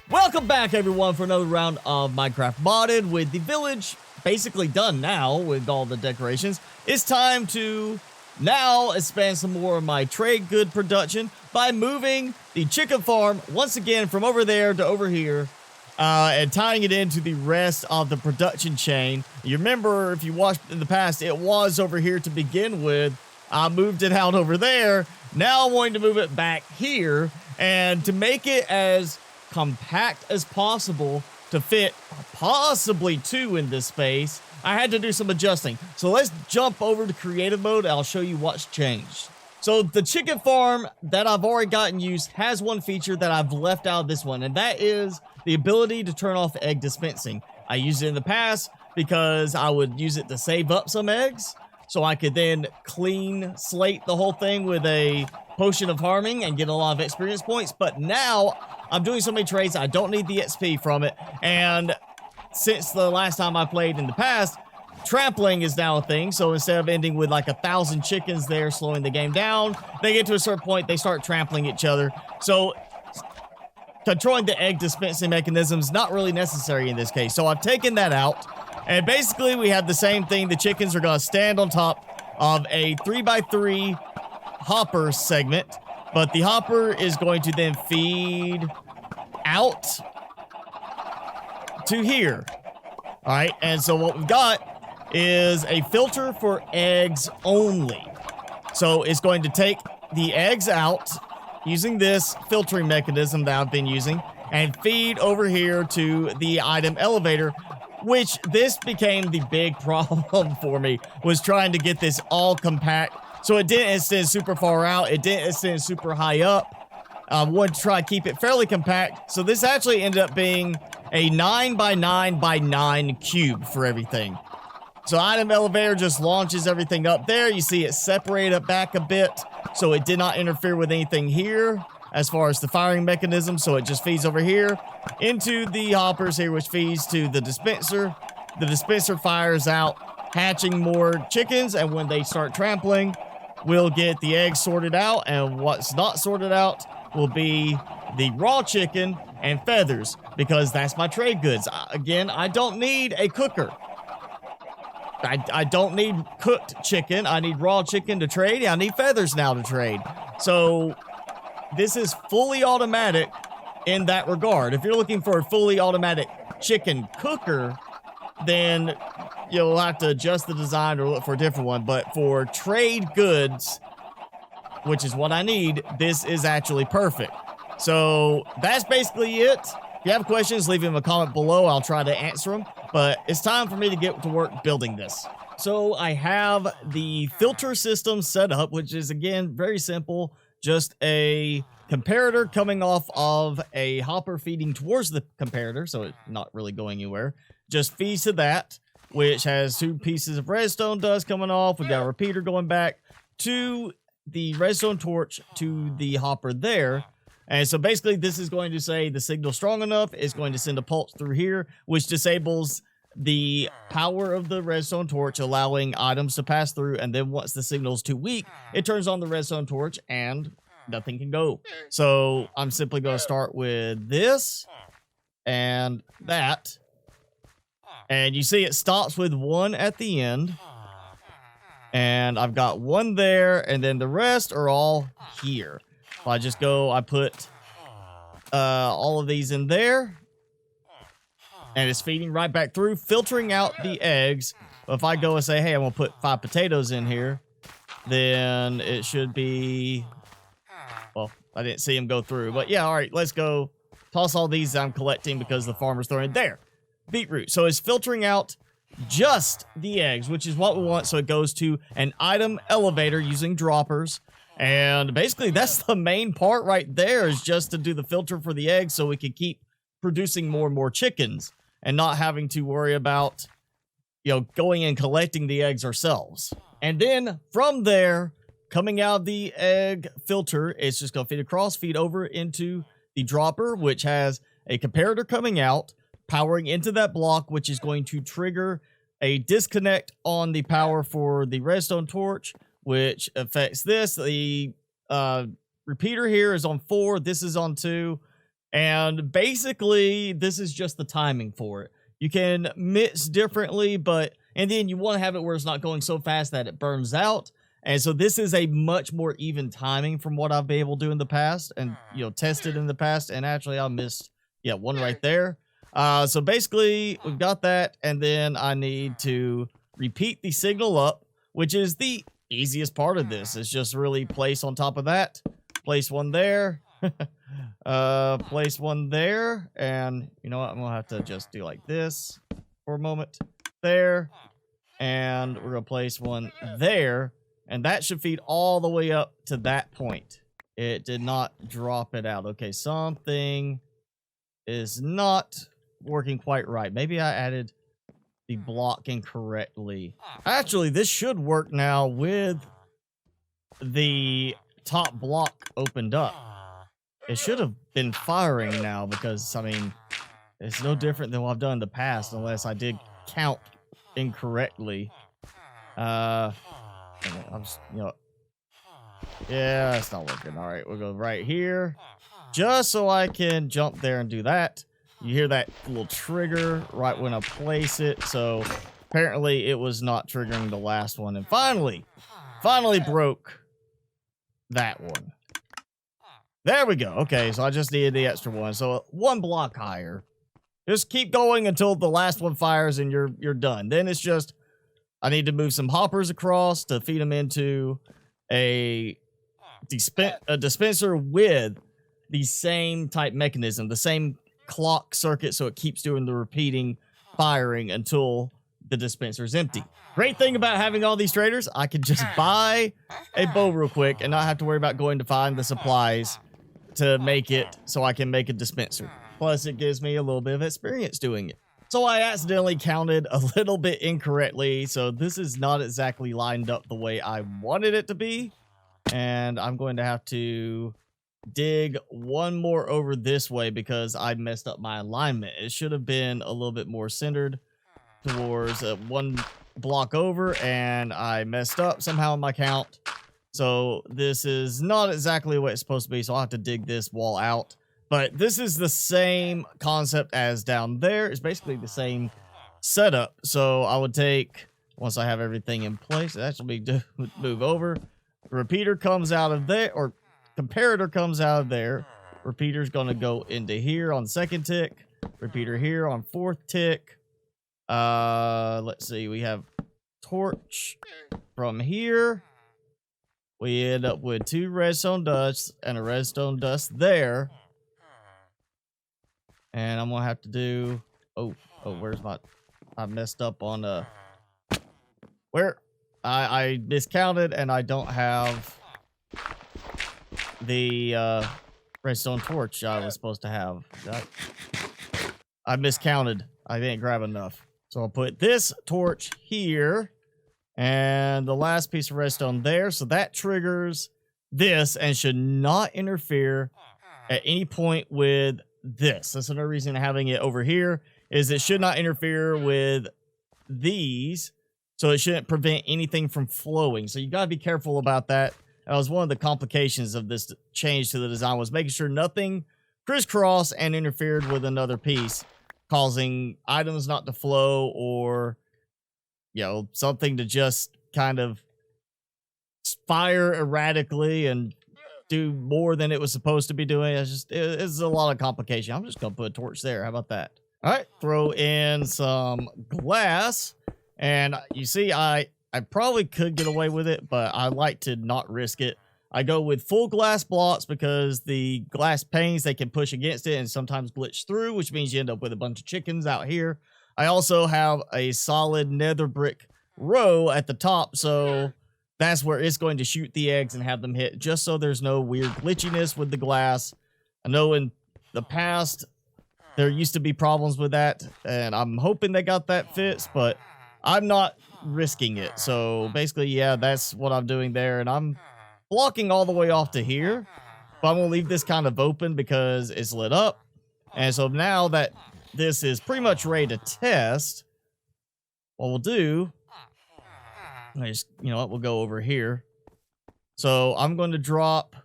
Welcome back, everyone, for another round of Minecraft Modded. With the village basically done now with all the decorations, it's time to now expand some more of my trade good production by moving the chicken farm once again from over there to over here and tying it into the rest of the production chain. You remember, if you watched in the past, it was over here to begin with. I moved it out over there. Now I'm wanting to move it back here, and to make it as compact as possible to fit possibly two in this space, I had to do some adjusting. So let's jump over to creative mode and I'll show you what's changed. So the chicken farm that I've already gotten used has one feature that I've left out of this one, and that is the ability to turn off egg dispensing. I used it in the past because I would use it to save up some eggs, so I could then clean slate the whole thing with a potion of harming and get a lot of experience points. But now I'm doing so many trades, I don't need the XP from it. And since the last time I played in the past, trampling is now a thing. So instead of ending with like 1,000 chickens there slowing the game down, they get to a certain point, they start trampling each other. So controlling the egg dispensing mechanism is not really necessary in this case. So I've taken that out. And basically we have the same thing. The chickens are going to stand on top of a 3x3 hopper segment. But the hopper is going to then feed out to here. All right, and so what we've got is a filter for eggs only. So it's going to take the eggs out using this filtering mechanism that I've been using and feed over here to the item elevator, which this became the big problem for me, was trying to get this all compact. So it didn't extend super far out. It didn't extend super high up. I wanted to try to keep it fairly compact. So this actually ended up being a 9x9x9 cube for everything. So item elevator just launches everything up there. You see it separate it back a bit, so it did not interfere with anything here as far as the firing mechanism. So it just feeds over here into the hoppers here, which feeds to the dispenser. The dispenser fires out, hatching more chickens, and when they start trampling, we'll get the eggs sorted out, and what's not sorted out will be the raw chicken and feathers, because that's my trade goods. Again, I don't need a cooker. I don't need cooked chicken. I need raw chicken to trade. I need feathers now to trade. So this is fully automatic in that regard. If you're looking for a fully automatic chicken cooker, then you'll have to adjust the design or look for a different one. But for trade goods, which is what I need, this is actually perfect. So that's basically it. If you have questions, leave them a comment below. I'll try to answer them. But it's time for me to get to work building this. So I have the filter system set up, which is, again, very simple. Just a comparator coming off of a hopper feeding towards the comparator, so it's not really going anywhere. Just feeds to that, which has 2 pieces of redstone dust coming off. We got a repeater going back to the redstone torch to the hopper there. And so basically this is going to say the signal strong enough. It's going to send a pulse through here, which disables the power of the redstone torch, allowing items to pass through. And then once the signal's too weak, it turns on the redstone torch and nothing can go. So I'm simply going to start with this and that. And you see it stops with 1 at the end. And I've got 1 there, and then the rest are all here. If I just go, I put all of these in there. And it's feeding right back through, filtering out the eggs. But if I go and say, hey, I'm going to put 5 potatoes in here, then it should be... Well, I didn't see them go through. But yeah, all right, let's go. Toss all these I'm collecting because the farmer's throwing it there. Beetroot. So it's filtering out just the eggs, which is what we want. So it goes to an item elevator using droppers. And basically that's the main part right there, is just to do the filter for the eggs so we can keep producing more and more chickens and not having to worry about, you know, going and collecting the eggs ourselves. And then from there, coming out of the egg filter, it's just going to feed across, feed over into the dropper, which has a comparator coming out, powering into that block, which is going to trigger a disconnect on the power for the redstone torch, which affects this. The repeater here is on 4. This is on 2. And basically, this is just the timing for it. You can mix differently, and then you want to have it where it's not going so fast that it burns out. And so this is a much more even timing from what I've been able to do in the past and, tested in the past. And actually, I missed, one right there. So basically, we've got that. And then I need to repeat the signal up, which is the easiest part of this. It's just really place on top of that. Place one there. Place one there. And you know what? I'm going to have to just do like this for a moment. There. And we're going to place one there. And that should feed all the way up to that point. It did not drop it out. Okay, something is not working quite right. Maybe I added the block incorrectly. Actually, this should work now with the top block opened up. It should have been firing now because, I mean, it's no different than what I've done in the past unless I did count incorrectly. I'm just, yeah, it's not working. All right, we'll go right here just so I can jump there and do that. You hear that little trigger right when I place it. So apparently it was not triggering the last one. And finally broke that one. There we go. Okay, so I just needed the extra one. So one block higher. Just keep going until the last one fires and you're done. Then it's just I need to move some hoppers across to feed them into a dispenser with the same type mechanism, the same clock circuit, so it keeps doing the repeating firing until the dispenser is empty. Great thing about having all these traders, I can just buy a bow real quick and not have to worry about going to find the supplies to make it so I can make a dispenser. Plus, it gives me a little bit of experience doing it. So I accidentally counted a little bit incorrectly, so this is not exactly lined up the way I wanted it to be. And I'm going to have to dig one more over this way because I messed up my alignment. It should have been a little bit more centered towards one block over, and I messed up somehow in my count. So this is not exactly what it's supposed to be, so I'll have to dig this wall out. But this is the same concept as down there. It's basically the same setup. So I would take, once I have everything in place, it actually move over. Repeater comes out of there, or comparator comes out of there. Repeater's going to go into here on second tick. Repeater here on fourth tick. Let's see. We have torch from here. We end up with 2 redstone dusts and a redstone dust there. And I'm gonna have to do where's my I messed up on where I miscounted and I don't have the redstone torch I was supposed to have. I miscounted. I didn't grab enough. So I'll put this torch here and the last piece of redstone there. So that triggers this and should not interfere at any point with this. That's another reason having it over here is it should not interfere with these, so it shouldn't prevent anything from flowing. So you got to be careful about that. That was one of the complications of this change to the design, was making sure nothing crisscrossed and interfered with another piece, causing items not to flow or something to just kind of fire erratically and do more than it was supposed to be doing. It's a lot of complication. I'm just gonna put a torch there. How about that? All right, throw in some glass, and you see I probably could get away with it, but I like to not risk it. I go with full glass blocks because the glass panes, they can push against it and sometimes glitch through, which means you end up with a bunch of chickens out here. I also have a solid nether brick row at the top, so that's where it's going to shoot the eggs and have them hit, just so there's no weird glitchiness with the glass. I know in the past, there used to be problems with that, and I'm hoping they got that fixed, but I'm not risking it. So basically, yeah, that's what I'm doing there, and I'm blocking all the way off to here, but I'm going to leave this kind of open because it's lit up. And so now that this is pretty much ready to test, what we'll do, we'll go over here. So I'm going to drop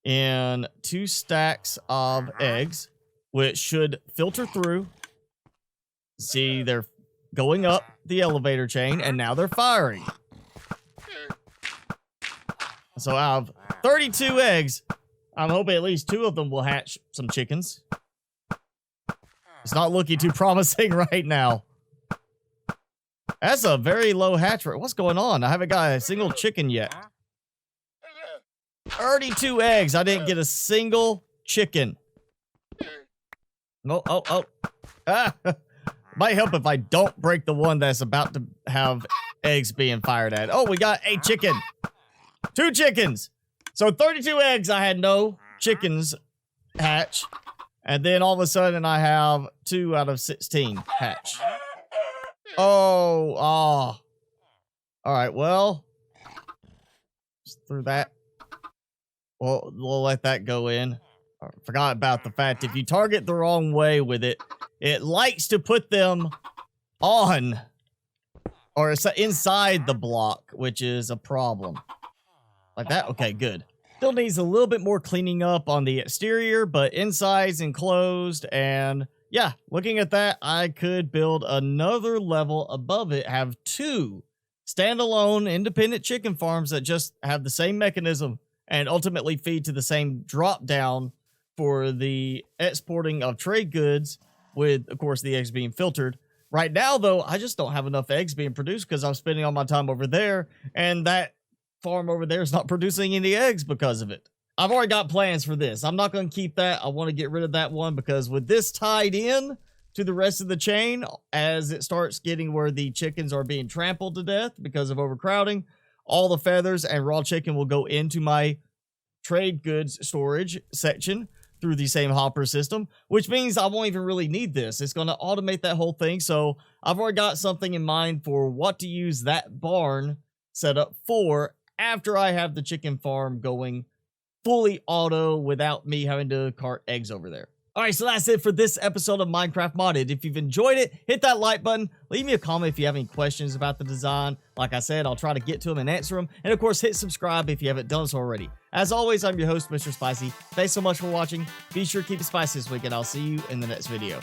in 2 stacks of eggs. which should filter through. See, they're going up the elevator chain, and now they're firing. So out of 32 eggs, I'm hoping at least 2 of them will hatch some chickens. It's not looking too promising right now. That's a very low hatch rate. What's going on? I haven't got a single chicken yet. 32 eggs. I didn't get a single chicken. Oh. Ah. Might help if I don't break the one that's about to have eggs being fired at. Oh, we got a chicken. 2 chickens. So 32 eggs, I had no chickens hatch. And then all of a sudden I have 2 out of 16 hatch. Oh. All right, well. Just through that. We'll let that go in. I forgot about the fact if you target the wrong way with it, it likes to put them on or inside the block, which is a problem. Like that? Okay, good. Still needs a little bit more cleaning up on the exterior, but inside's enclosed. And yeah, looking at that, I could build another level above it, have 2 standalone independent chicken farms that just have the same mechanism and ultimately feed to the same drop down for the exporting of trade goods, with, of course, the eggs being filtered. Right now, though, I just don't have enough eggs being produced because I'm spending all my time over there, and that farm over there is not producing any eggs because of it. I've already got plans for this. I'm not going to keep that. I want to get rid of that one because with this tied in to the rest of the chain, as it starts getting where the chickens are being trampled to death because of overcrowding, all the feathers and raw chicken will go into my trade goods storage section through the same hopper system, which means I won't even really need this. It's going to automate that whole thing. So I've already got something in mind for what to use that barn set up for after I have the chicken farm going fully auto without me having to cart eggs over there. All right, so that's it for this episode of Minecraft Modded. If you've enjoyed it, hit that like button. Leave me a comment if you have any questions about the design. Like I said, I'll try to get to them and answer them. And of course, hit subscribe if you haven't done so already. As always, I'm your host, Mr. Spicy. Thanks so much for watching. Be sure to keep it spicy this week, and I'll see you in the next video.